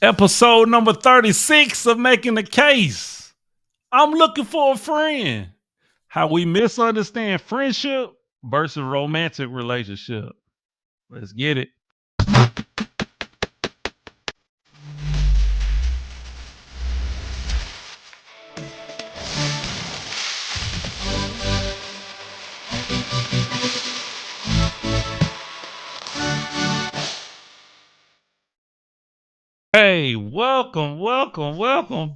Episode number 36 of Making the Case. I'm looking for a friend. How we misunderstand friendship versus romantic relationship. Let's get it. Hey, welcome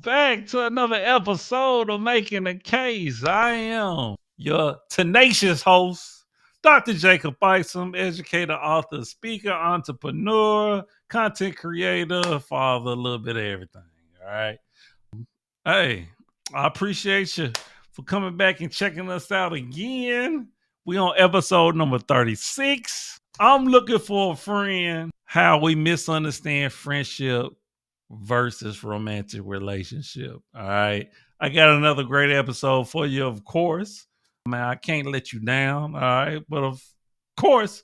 back to another episode of Making the Case. I am your tenacious host, Dr. Jacob Isom, educator, author, speaker, entrepreneur, content creator, father, a little bit of everything. All right. Hey, I appreciate you for coming back and checking us out again. We on episode number 36. I'm looking for a friend. How we misunderstand friendship versus romantic relationship. All right. I got another great episode for you, of course. Man, I can't let you down. All right. But of course,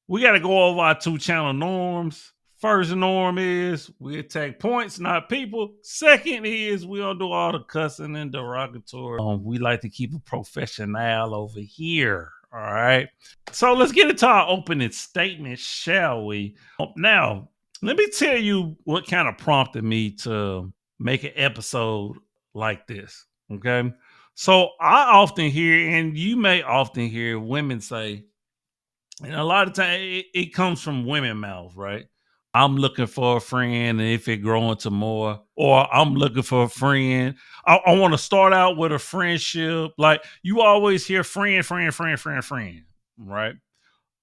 we got to go over our two channel norms. First norm is we attack points, not people. Second is we don't do all the cussing and derogatory. We like to keep it professional over here. All right. So let's get into our opening statement, shall we? Now, let me tell you what kind of prompted me to make an episode like this. Okay. So I often hear, and you may often hear women say, and a lot of time it comes from women mouth, right? I'm looking for a friend, and if it grow into more, or I'm looking for a friend. I want to start out with a friendship. Like you always hear friend, right?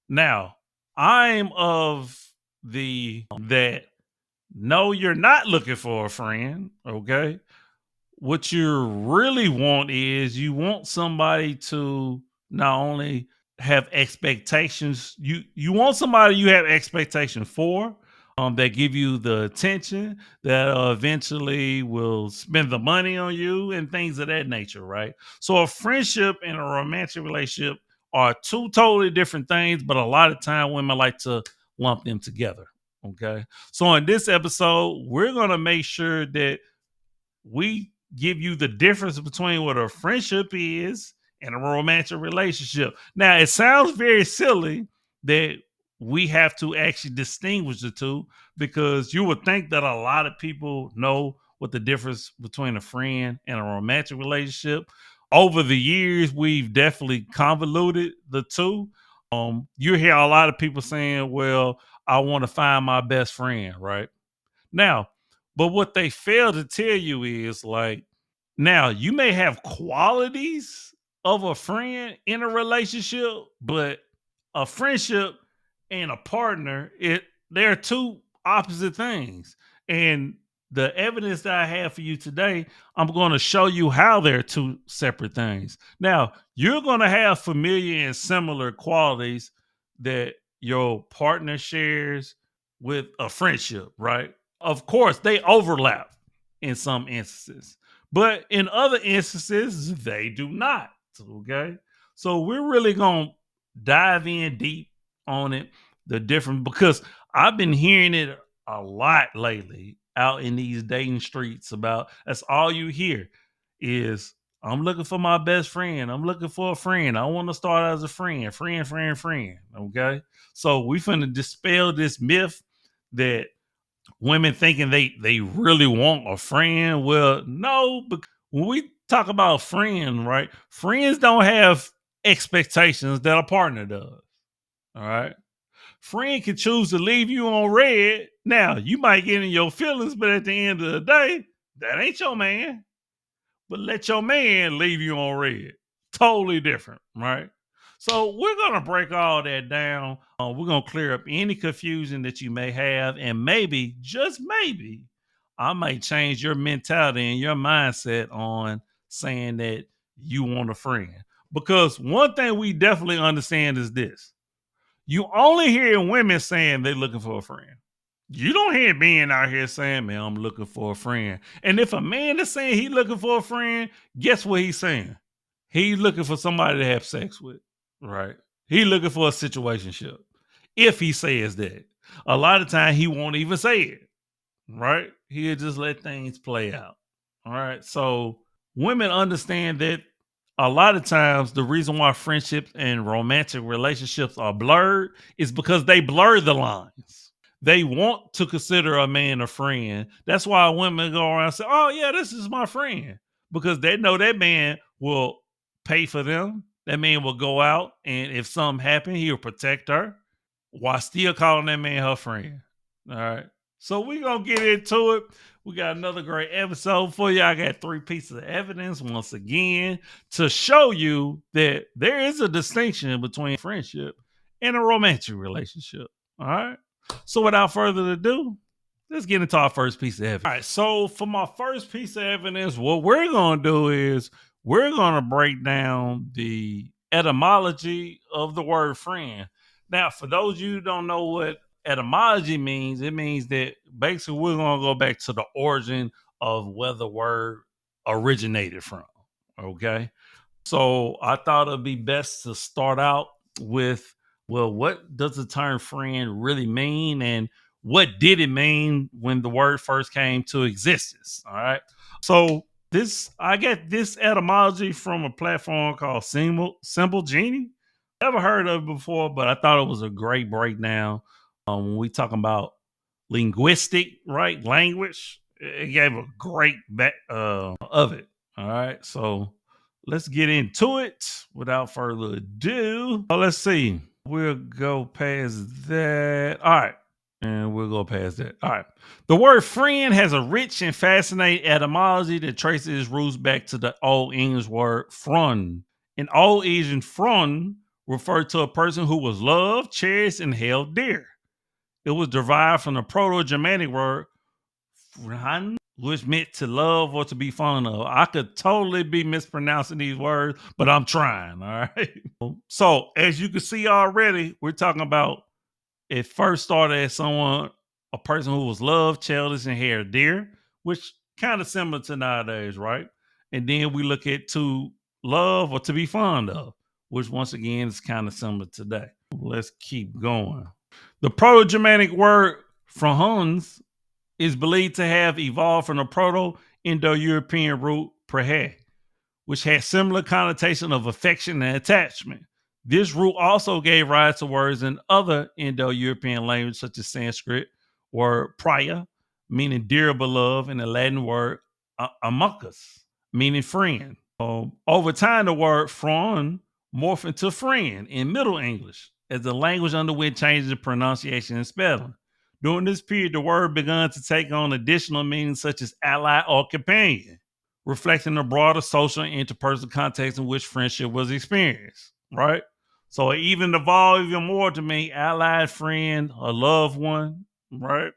Now, I'm of the that no, you're not looking for a friend, okay? What you really want is you want somebody to not only have expectations, you want somebody you have expectations for, that give you the attention, that eventually will spend the money on you and things of that nature, right? So a friendship and a romantic relationship are two totally different things, but a lot of time women like to lump them together. Okay. So in this episode, we're gonna make sure that we give you the difference between what a friendship is and a romantic relationship. Now, it sounds very silly that we have to actually distinguish the two because you would think that a lot of people know what the difference between a friend and a romantic relationship. Over the years, we've definitely convoluted the two. You hear a lot of people saying, well, I want to find my best friend, right? Now, but what they fail to tell you is like, now you may have qualities of a friend in a relationship, but a friendship and a partner, they're two opposite things. And the evidence that I have for you today, I'm going to show you how they're two separate things. Now, you're going to have familiar and similar qualities that your partner shares with a friendship, right? Of course, they overlap in some instances, but in other instances, they do not. Okay. So we're really going to dive in deep on it, the different, because I've been hearing it a lot lately out in these dating streets about that's all you hear is I'm looking for my best friend. I'm looking for a friend. I want to start as a friend. Okay. So we finna dispel this myth that women thinking they really want a friend. Well, no, because when we talk about friend, right? Friends don't have expectations that a partner does. All right. Friend can choose to leave you on red. Now, you might get in your feelings, but at the end of the day, that ain't your man. But let your man leave you on red. Totally different, right? So we're gonna break all that down. We're gonna clear up any confusion that you may have, and maybe, just maybe, I might change your mentality and your mindset on saying that you want a friend. Because one thing we definitely understand is this: you only hear women saying they're looking for a friend. You don't hear men out here saying, man, I'm looking for a friend. And if a man is saying he looking for a friend, guess what he's saying? He's looking for somebody to have sex with, right? He looking for a situationship. If he says that. A lot of time he won't even say it. right? He'll just let things play out. All right. So women understand that a lot of times the reason why friendships and romantic relationships are blurred is because they blur the lines. They want to consider a man a friend. That's why women go around and say, "Oh yeah, this is my friend," because they know that man will pay for them. That man will go out, and if something happened, he'll protect her while still calling that man her friend. All right. So we're gonna get into it. We got another great episode for you. I got 3 pieces of evidence once again to show you that there is a distinction between friendship and a romantic relationship. All right. So without further ado, let's get into our first piece of evidence. All right. So for my first piece of evidence, what we're gonna do is we're gonna break down the etymology of the word friend. Now, for those of you who don't know what etymology means, it means that basically we're going to go back to the origin of where the word originated from. Okay. So I thought it'd be best to start out with, well, what does the term friend really mean? And what did it mean when the word first came to existence? All right. So I get this etymology from a platform called Symbol Genie. Never heard of it before, but I thought it was a great breakdown. When we talking about linguistic, right? Language, it gave a great back of it. All right. So let's get into it without further ado. Let's see. We'll go past that. All right. And we'll go past that. All right. The word friend has a rich and fascinating etymology that traces its roots back to the Old English word frond. In Old Asian, frond referred to a person who was loved, cherished, and held dear. It was derived from the Proto-Germanic word "freund," which meant to love or to be fond of. I could totally be mispronouncing these words, but I'm trying. All right. So, as you can see already, we're talking about it first started as a person who was loved, cherished, and held dear, which kind of similar to nowadays, right? And then we look at to love or to be fond of, which once again is kind of similar today. Let's keep going. The Proto-Germanic word "frauens" is believed to have evolved from the Proto-Indo-European root "prehe," which had similar connotation of affection and attachment. This root also gave rise to words in other Indo-European languages, such as Sanskrit word "priya," meaning dear or beloved, and the Latin word amicus, meaning friend. Over time, the word "frauen" morphed into "friend" in Middle English as the language underwent changes in pronunciation and spelling. During this period, the word began to take on additional meanings such as ally or companion, reflecting the broader social and interpersonal context in which friendship was experienced, right? So it even evolved even more to mean allied friend, a loved one, right?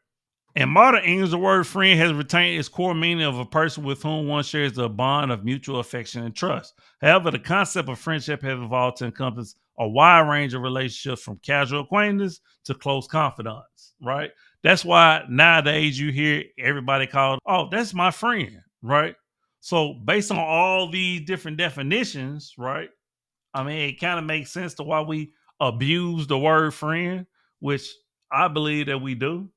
In modern English, the word friend has retained its core meaning of a person with whom one shares a bond of mutual affection and trust. However, the concept of friendship has evolved to encompass a wide range of relationships from casual acquaintance to close confidants, right? That's why nowadays you hear everybody called, "Oh, that's my friend," right? So based on all these different definitions, right? I mean, it kind of makes sense to why we abuse the word friend, which I believe that we do.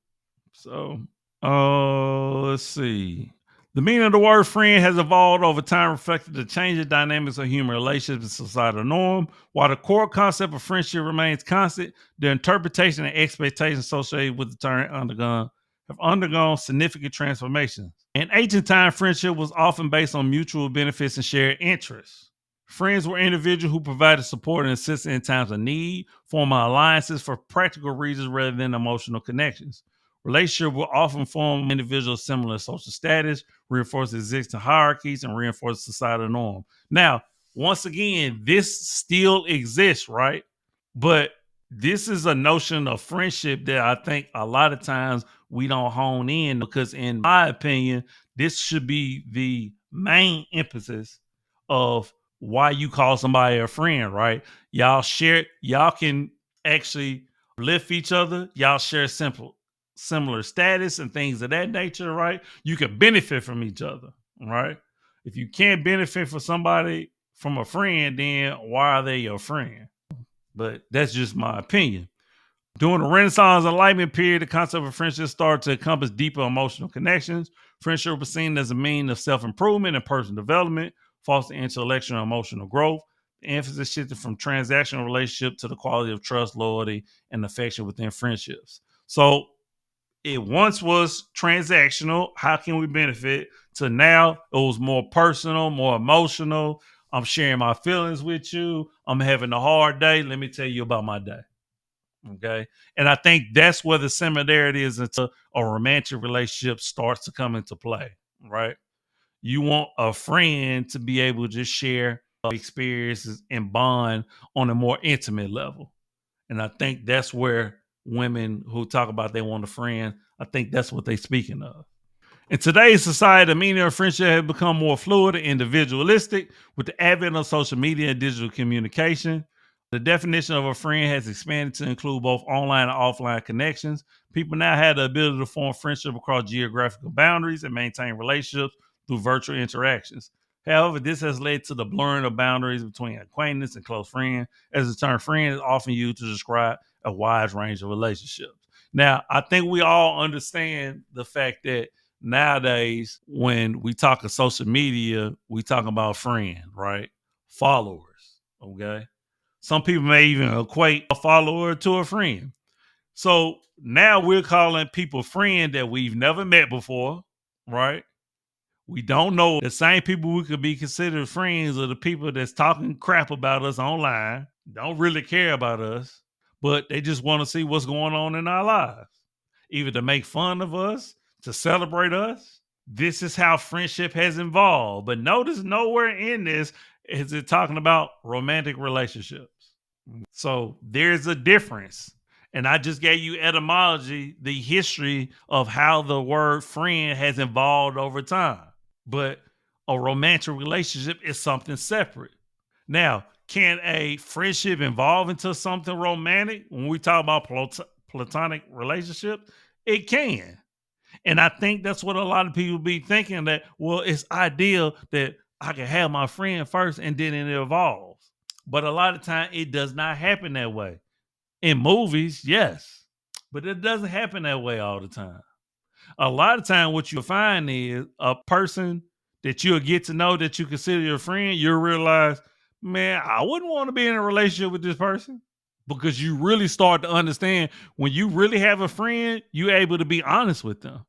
So, let's see. The meaning of the word friend has evolved over time, reflecting the changing dynamics of human relationships and societal norm. While the core concept of friendship remains constant, the interpretation and expectations associated with the term have undergone significant transformations. In ancient time, friendship was often based on mutual benefits and shared interests. Friends were individuals who provided support and assistance in times of need, forming alliances for practical reasons rather than emotional connections. Relationships will often form individuals of similar social status, reinforce existing hierarchies, and reinforce societal norm. Now, once again, this still exists, right? But this is a notion of friendship that I think a lot of times we don't hone in because, in my opinion, this should be the main emphasis of why you call somebody a friend, right? Y'all can actually lift each other, y'all share similar status and things of that nature, right? You can benefit from each other, right? If you can't benefit from a friend, then why are they your friend? But that's just my opinion. During the Renaissance Enlightenment period, the concept of friendship started to encompass deeper emotional connections. Friendship was seen as a means of self-improvement and personal development, fostering intellectual and emotional growth. The emphasis shifted from transactional relationship to the quality of trust, loyalty, and affection within friendships. So it once was transactional. How can we benefit? To now, it was more personal, more emotional. I'm sharing my feelings with you. I'm having a hard day. Let me tell you about my day. Okay. And I think that's where the similarity is into a romantic relationship starts to come into play, right? You want a friend to be able to just share experiences and bond on a more intimate level. And I think that's where women who talk about they want a friend, I think that's what they're speaking of. In today's society, the meaning of friendship has become more fluid and individualistic with the advent of social media and digital communication. The definition of a friend has expanded to include both online and offline connections. People now have the ability to form friendship across geographical boundaries and maintain relationships through virtual interactions. However, this has led to the blurring of boundaries between acquaintance and close friend, as the term friend is often used to describe a wide range of relationships. Now, I think we all understand the fact that nowadays, when we talk of social media, we talk about friends, right? Followers, okay? Some people may even equate a follower to a friend. So now we're calling people friends that we've never met before, right? We don't know the same people we could be considered friends are the people that's talking crap about us online, don't really care about us, but they just want to see what's going on in our lives, either to make fun of us, to celebrate us. This is how friendship has evolved. But notice nowhere in this is it talking about romantic relationships. So there's a difference. And I just gave you etymology, the history of how the word friend has evolved over time. But a romantic relationship is something separate. Now, can a friendship evolve into something romantic when we talk about platonic relationship? It can. And I think that's what a lot of people be thinking that, well, it's ideal that I can have my friend first and then it evolves. But a lot of time it does not happen that way. In movies, yes, but it doesn't happen that way all the time. A lot of time what you'll find is a person that you'll get to know that you consider your friend, you'll realize, man, I wouldn't want to be in a relationship with this person because you really start to understand when you really have a friend, you're able to be honest with them.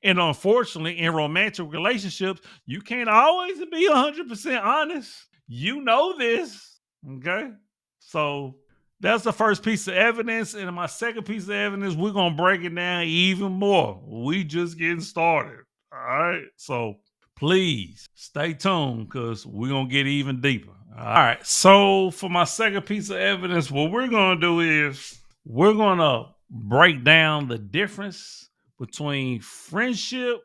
And unfortunately, in romantic relationships, you can't always be 100% honest. You know this. Okay. So that's the first piece of evidence. And my second piece of evidence, we're going to break it down even more. We just getting started. All right. So please stay tuned because we're going to get even deeper. All right. So for my second piece of evidence, what we're going to do is we're going to break down the difference between friendship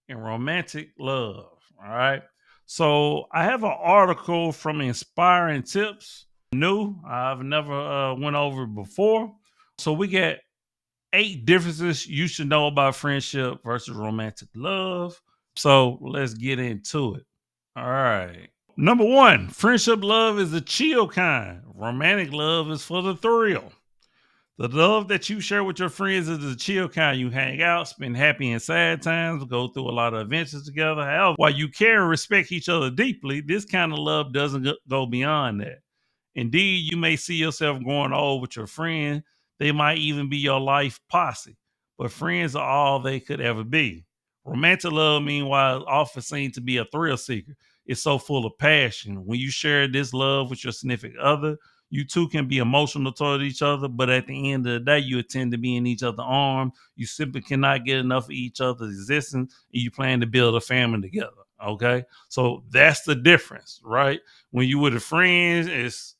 and romantic love. All right. So I have an article from Inspiring Tips. New. I've never went over it before. So we got 8 differences you should know about friendship versus romantic love. So let's get into it. All right. Number 1, friendship love is the chill kind. Romantic love is for the thrill. The love that you share with your friends is the chill kind. You hang out, spend happy and sad times, go through a lot of adventures together. However, while you care and respect each other deeply, this kind of love doesn't go beyond that. Indeed, you may see yourself growing old with your friend. They might even be your life posse, but friends are all they could ever be. Romantic love, meanwhile, is often seen to be a thrill seeker. It's so full of passion. When you share this love with your significant other, you two can be emotional toward each other, but at the end of the day, you intend to be in each other's arms. You simply cannot get enough of each other's existence, and you plan to build a family together. Okay, so that's the difference, right? When you with a friend, it's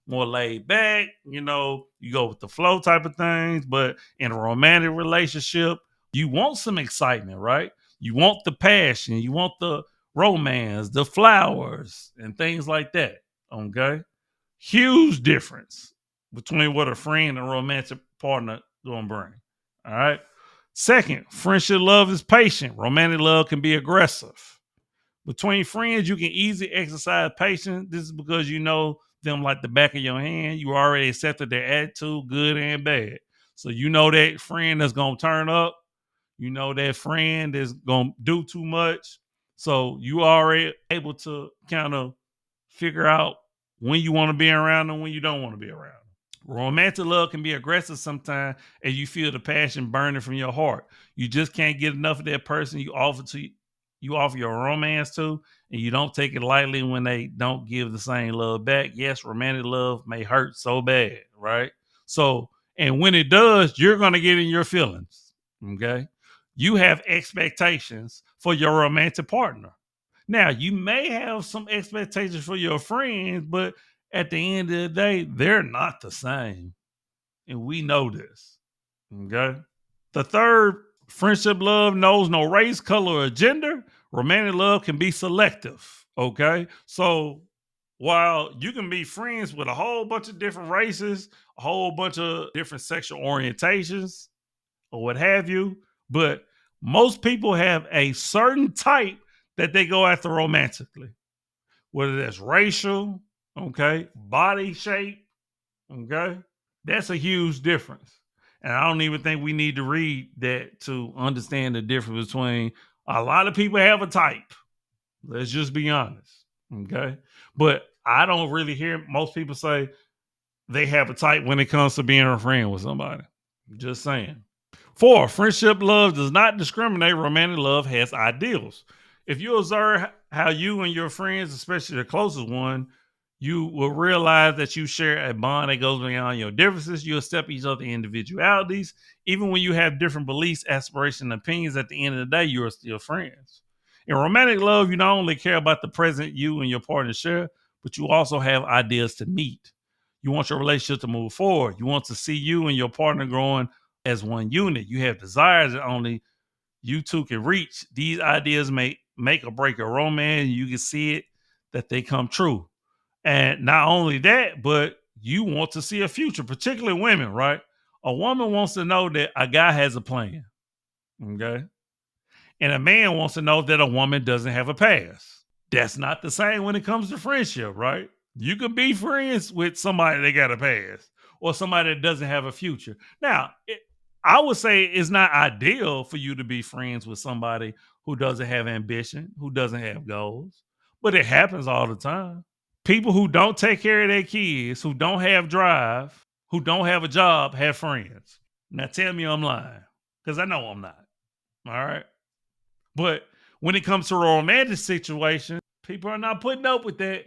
more laid back, you go with the flow type of things. But in a romantic relationship, you want some excitement, right? You want the passion, you want the romance, the flowers, and things like that. Okay. Huge difference between what a friend and romantic partner gonna bring. All right. Second, friendship love is patient. Romantic love can be aggressive. Between friends, you can easily exercise patience. This is because you know them like the back of your hand. You already accepted their attitude, good and bad. So you know that friend that's gonna turn up. You know that friend is gonna do too much. So you already able to kind of figure out when you want to be around and when you don't want to be around. Romantic love can be aggressive sometimes, and you feel the passion burning from your heart. You just can't get enough of that person you offer your romance to, and you don't take it lightly when they don't give the same love back. Yes, romantic love may hurt so bad, right? So, and when it does, you're gonna get in your feelings. Okay. You have expectations for your romantic partner. Now, you may have some expectations for your friends, but at the end of the day, they're not the same. And we know this. Okay. The third, friendship love knows no race, color, or gender. Romantic love can be selective. Okay. So while you can be friends with a whole bunch of different races, a whole bunch of different sexual orientations, or what have you, but most people have a certain type that they go after romantically, whether that's racial, okay, body shape, okay. That's a huge difference. And I don't even think we need to read that to understand the difference between a lot of people have a type. Let's just be honest. Okay. But I don't really hear most people say they have a type when it comes to being a friend with somebody. Just saying. 4, friendship love does not discriminate. Romantic love has ideals. If you observe how you and your friends, especially the closest one, you will realize that you share a bond that goes beyond your differences. You accept each other's individualities. Even when you have different beliefs, aspirations, and opinions, at the end of the day, you are still friends. In romantic love, you not only care about the present you and your partner share, but you also have ideas to meet. You want your relationship to move forward. You want to see you and your partner growing as one unit. You have desires that only you two can reach. These ideas may make or break a romance. You can see it that they come true. And not only that, but you want to see a future, particularly women, right? A woman wants to know that a guy has a plan. Okay. And a man wants to know that a woman doesn't have a past. That's not the same when it comes to friendship, right? You can be friends with somebody that got a past or somebody that doesn't have a future. Now, I would say it's not ideal for you to be friends with somebody who doesn't have ambition, who doesn't have goals, but it happens all the time. People who don't take care of their kids, who don't have drive, who don't have a job, have friends. Now tell me I'm lying, because I know I'm not. All right. But when it comes to a romantic situation, people are not putting up with that,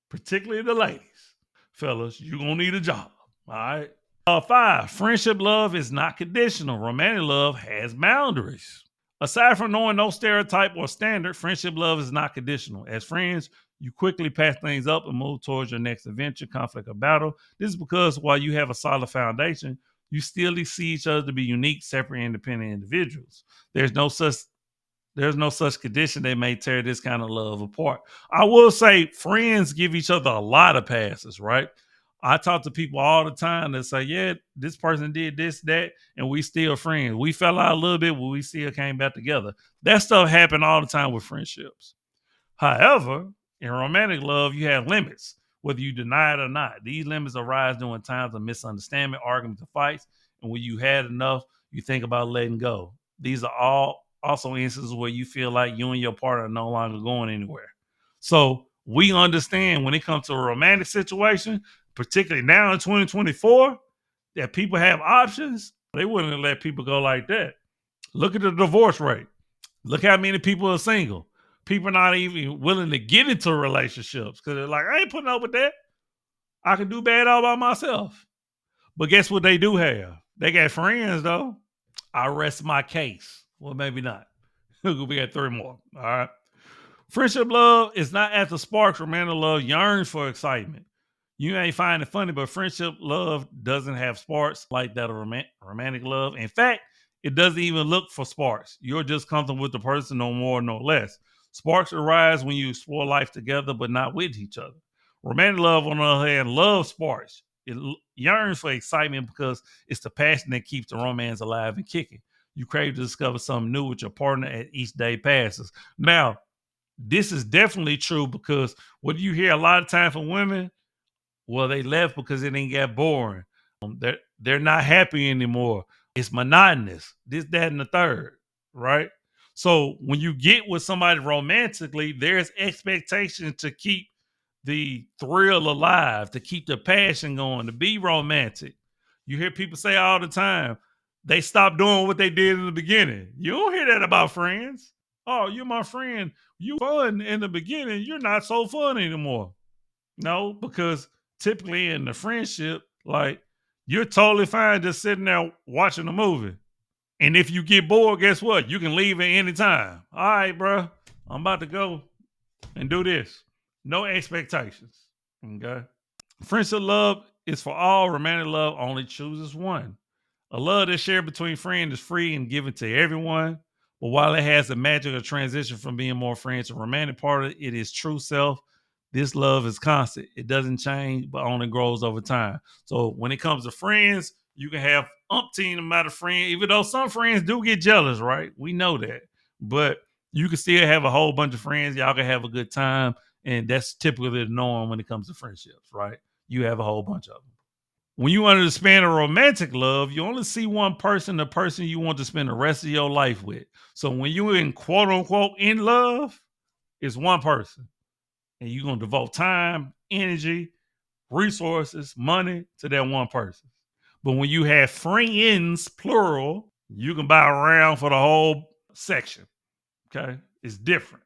particularly the ladies. Fellas, you're going to need a job. All right. 5, friendship love is not conditional. Romantic love has boundaries. Aside from knowing no stereotype or standard, friendship love is not conditional. As friends, you quickly patch things up and move towards your next adventure, conflict, or battle. This is because while you have a solid foundation, you still see each other to be unique, separate, independent individuals. There's no such condition that may tear this kind of love apart. I will say friends give each other a lot of passes, right? I talk to people all the time that say, yeah, this person did this, that, and we still friends. We fell out a little bit, but we still came back together. That stuff happened all the time with friendships. However, in romantic love, you have limits, whether you deny it or not. These limits arise during times of misunderstanding, arguments, and fights. And when you had enough, you think about letting go. These are all also instances where you feel like you and your partner are no longer going anywhere. So we understand when it comes to a romantic situation, particularly now in 2024, that people have options. They wouldn't let people go like that. Look at the divorce rate. Look how many people are single. People are not even willing to get into relationships because they're like, I ain't putting up with that. I can do bad all by myself. But guess what they do have? They got friends, though. I rest my case. Well, maybe not. We got 3 more. All right. Friendship love is not after sparks. Romantic love yearns for excitement. You ain't find it funny, but friendship love doesn't have sparks like that of romantic love. In fact, it doesn't even look for sparks. You're just comfortable with the person, no more, no less. Sparks arise when you explore life together, but not with each other. Romantic love, on the other hand, loves sparks. It yearns for excitement because it's the passion that keeps the romance alive and kicking. You crave to discover something new with your partner as each day passes. Now, this is definitely true because what you hear a lot of time from women, well, they left because it ain't got boring. They're not happy anymore. It's monotonous. This, that, and the third, right? So when you get with somebody romantically, there's expectation to keep the thrill alive, to keep the passion going, to be romantic. You hear people say all the time, they stop doing what they did in the beginning. You don't hear that about friends. Oh, you're my friend. You fun in the beginning. You're not so fun anymore. No, because typically in the friendship, like you're totally fine just sitting there watching a movie. And if you get bored, guess what? You can leave at any time. All right, bro. I'm about to go and do this. No expectations. Okay. Friendship love is for all. Romantic love only chooses one. A love that's shared between friends is free and given to everyone. But while it has the magic of transition from being more friends to romantic part of it, it is true self. This love is constant. It doesn't change, but only grows over time. So when it comes to friends, you can have umpteen amount of friends, even though some friends do get jealous, right? We know that. But you can still have a whole bunch of friends. Y'all can have a good time. And that's typically the norm when it comes to friendships, right? You have a whole bunch of them. When you under the span of romantic love, you only see one person, the person you want to spend the rest of your life with. So when you're in quote unquote in love, it's one person. And you're going to devote time, energy, resources, money to that one person. But when you have friends, plural, you can buy a round for the whole section. Okay? It's different.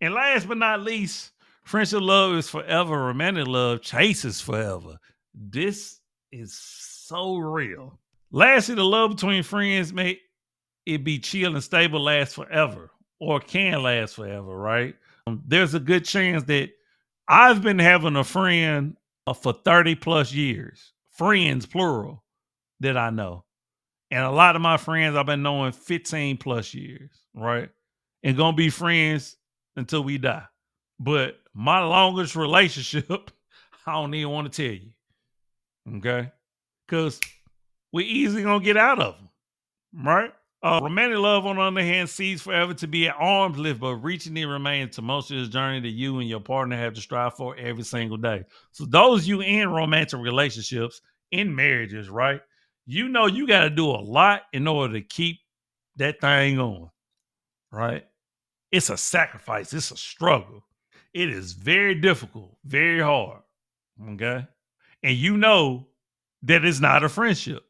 And last but not least, friendship love is forever. Romantic love chases forever. This is so real. Lastly, the love between friends may it be chill and stable, last forever, or can last forever, right? There's a good chance that I've been having a friend for 30 plus years, friends plural, that I know. And a lot of my friends I've been knowing 15 plus years, right? And gonna be friends until we die. But my longest relationship, I don't even want to tell you. Okay? Because we easily gonna get out of them, right? Romantic love, on the other hand, seeks forever to be at arm's length, but reaching it remains to most of this journey that you and your partner have to strive for every single day. So those you in romantic relationships, in marriages, right? You know you got to do a lot in order to keep that thing going, right? It's a sacrifice. It's a struggle. It is very difficult, very hard. Okay. And you know that it's not a friendship.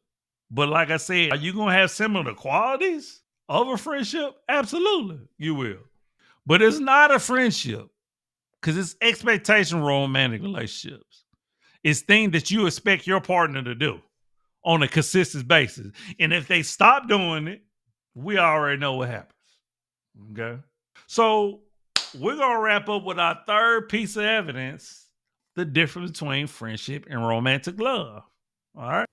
But like I said, are you going to have similar qualities of a friendship? Absolutely, you will. But it's not a friendship because it's expectation romantic relationships. It's things that you expect your partner to do on a consistent basis. And if they stop doing it, we already know what happens. Okay. So we're going to wrap up with our third piece of evidence, the difference between friendship and romantic love. All right.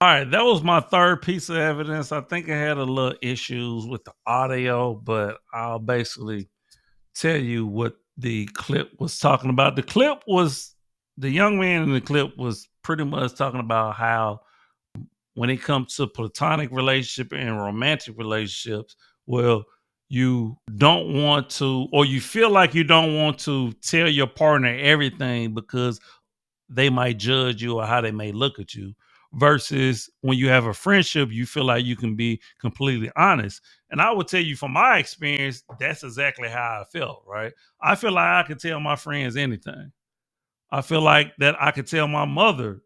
All right, that was my third piece of evidence. I think I had a little issues with the audio, but I'll basically tell you what the clip was talking about. The young man in the clip was pretty much talking about how when it comes to platonic relationship and romantic relationships, well, you don't want to, or you feel like you don't want to tell your partner everything because they might judge you or how they may look at you, versus when you have a friendship you feel like you can be completely honest. And I would tell you from my experience, that's exactly how I felt, right? I feel like I could tell my friends anything. I feel like that I could tell my mother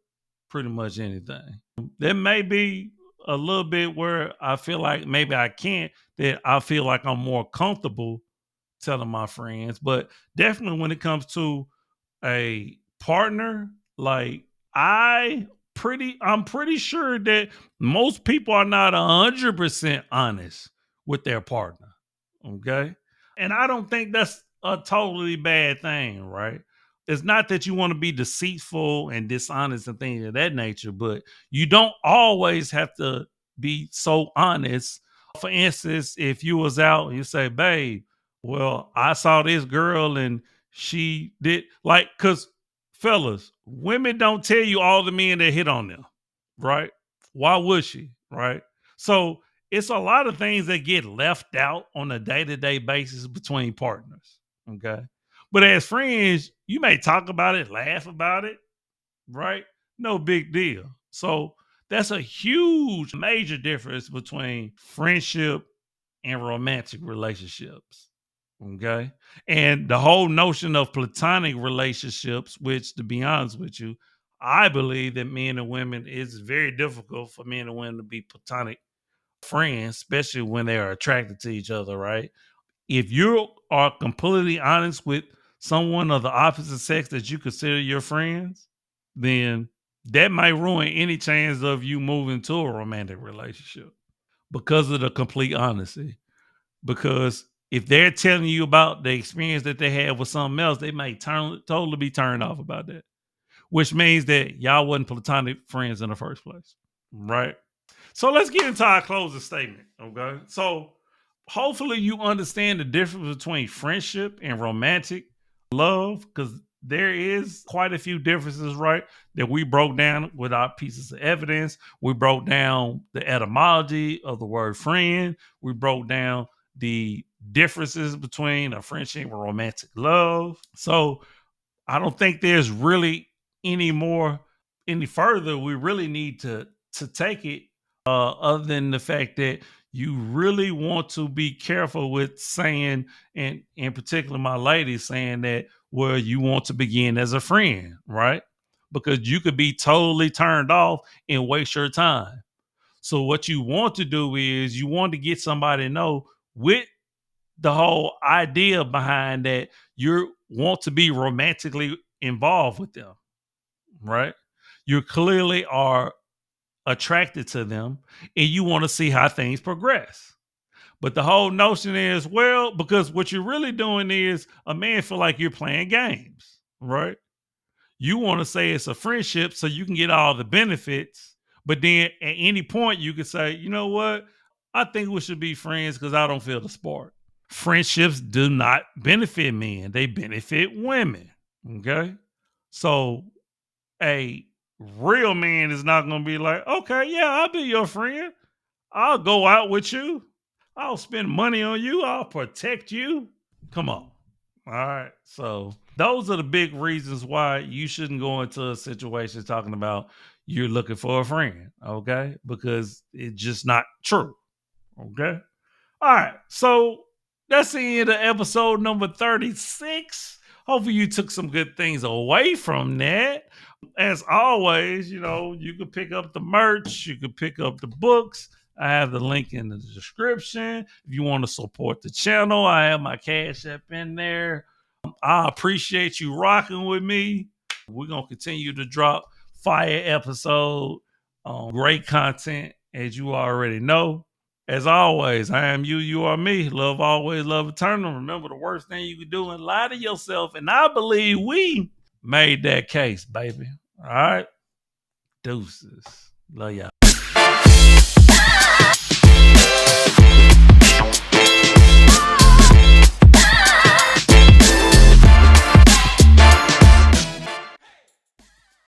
pretty much anything. There may be a little bit where I feel like maybe I can't, that I feel like I'm more comfortable telling my friends. But definitely when it comes to a partner, like I I'm pretty sure that most people are not 100% honest with their partner. Okay. And I don't think that's a totally bad thing, right? It's not that you want to be deceitful and dishonest and things of that nature, but you don't always have to be so honest. For instance, if you was out and you say, babe, well, I saw this girl and she did like, cause fellas, women don't tell you all the men that hit on them, right? Why would she? Right. So it's a lot of things that get left out on a day-to-day basis between partners. Okay. But as friends, you may talk about it, laugh about it, right? No big deal. So that's a huge, major difference between friendship and romantic relationships. Okay. And the whole notion of platonic relationships, which to be honest with you, I believe that men and women, it's very difficult for men and women to be platonic friends, especially when they are attracted to each other, right? If you are completely honest with someone of the opposite sex that you consider your friends, then that might ruin any chance of you moving to a romantic relationship because of the complete honesty. Because if they're telling you about the experience that they had with something else, they may totally be turned off about that, which means that y'all wasn't platonic friends in the first place, right? So let's get into our closing statement. Okay. So hopefully you understand the difference between friendship and romantic love, because there is quite a few differences, right? That we broke down with our pieces of evidence. We broke down the etymology of the word friend. We broke down the differences between a friendship and romantic love. So I don't think there's really any further we really need to take it, other than the fact that you really want to be careful with saying, and in particular my lady saying that, well, you want to begin as a friend, right? Because you could be totally turned off and waste your time. So what you want to do is you want to get somebody to know, with the whole idea behind that, you want to be romantically involved with them, right? You clearly are attracted to them and you want to see how things progress. But the whole notion is, well, because what you're really doing is, a man feel like you're playing games, right? You want to say it's a friendship so you can get all the benefits, but then at any point you can say, you know what? I think we should be friends because I don't feel the spark. Friendships do not benefit men, they benefit women. Okay. So a real man is not going to be like, okay, yeah, I'll be your friend. I'll go out with you. I'll spend money on you. I'll protect you. Come on. All right. So those are the big reasons why you shouldn't go into a situation talking about you're looking for a friend. Okay. Because it's just not true. Okay. All right. So that's the end of episode number 36. Hopefully you took some good things away from that. As always, you can pick up the merch, you can pick up the books. I have the link in the description. If you want to support the channel, I have my Cash App in there. I appreciate you rocking with me. We're going to continue to drop fire episode, great content, as you already know. As always, I am you, you are me. Love always, love eternal. Remember, the worst thing you can do is lie to yourself. And I believe we made that case, baby. All right. Deuces. Love y'all.